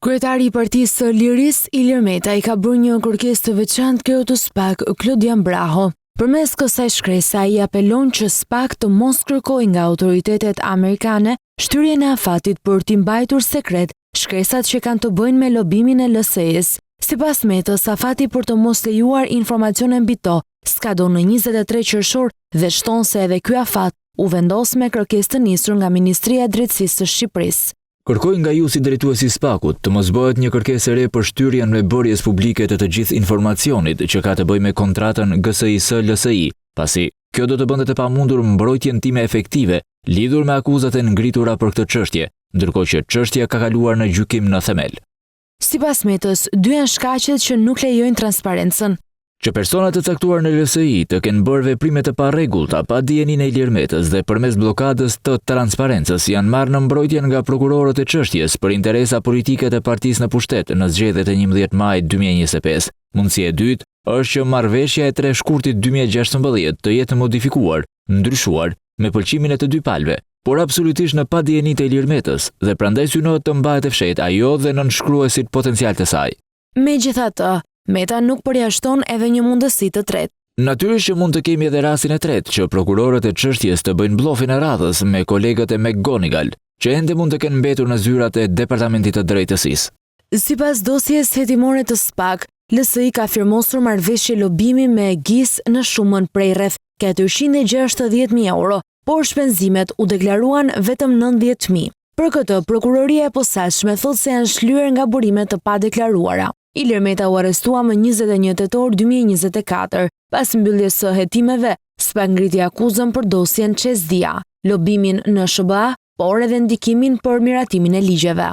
Kryetari i Partisë së Lirisë, Ilir Meta, i ka bërë një kërkesë të veçantë kryeut të SPAK, Klodian Braho. Përmes kësaj shkrese, ai apelon që SPAK të mos kërkojë nga autoritetet amerikane shtyrjen e afatit për t'i mbajtur sekret shkresat që kanë të bëjnë me lobimin e LSI-s. Sipas Metës, afati për të mos lejuar informacione mbi to skadon në 23 qershor dhe shton se edhe ky afat u vendos me kërkesë të nisur nga Ministria e Drejtësisë së Shqipërisë. Kërkoj nga ju si drejtuesi SPAK-ut të mos bëhet një kërkesë e re për shtyrjen me bërjes publike të gjithë informacionit që ka të bëjë me kontratën GSIS-LSI, pasi kjo do të bënte të pamundur mbrojtjen time efektive lidhur me akuzat e ngritura për këtë çështje, ndërkohë që çështja ka kaluar në gjykim në themel. Sipas Metës, dy janë shkaqet që nuk lejojnë transparencën. Që personat të caktuar në LSI të kenë bërë veprime të parregullta pa dijenin e Ilir Metës dhe përmes blokadës të transparencës janë marrë në mbrojtjen nga prokurorët e çështjes për interesa politike të partisë në pushtet në zgjedhjet e 11 majit 2025. Mundësia e dytë është që marrëveshja e 3 shkurtit 2016 të jetë modifikuar, ndryshuar me pëlqimin e të dy palëve, por absolutisht në padijenitë e Ilir Metës dhe prandaj synohet të mbahet e fshehtë ajo dhe nënshkruesit potencial të saj. Megjithatë, Meta nuk përjashton edhe një mundësi të tretë. Natyrisht që mund të kemi edhe rastin e tretë që prokurorët e çështjes të bëjnë bllofin e radhës me kolegët e McGonigal, që ende mund të kenë mbetur në zyrat e Departamentit të Drejtësisë. Sipas dosjes hetimore të SPAK, LSI ka firmosur marrëveshje lobimi me GIS në shumën prej rreth 460.000 euro, por shpenzimet u deklaruan vetëm 90.000. Për këtë, prokuroria e posaçme thotë se janë shlyer nga burimet të padeklaruara. Ilir Meta u arrestua më 21 tetor 2024, pas mbylljes së hetimeve, SPAK ngriti akuzën për dosjen Çezdia, lobimin në SBA, por edhe ndikimin për miratimin e ligjeve.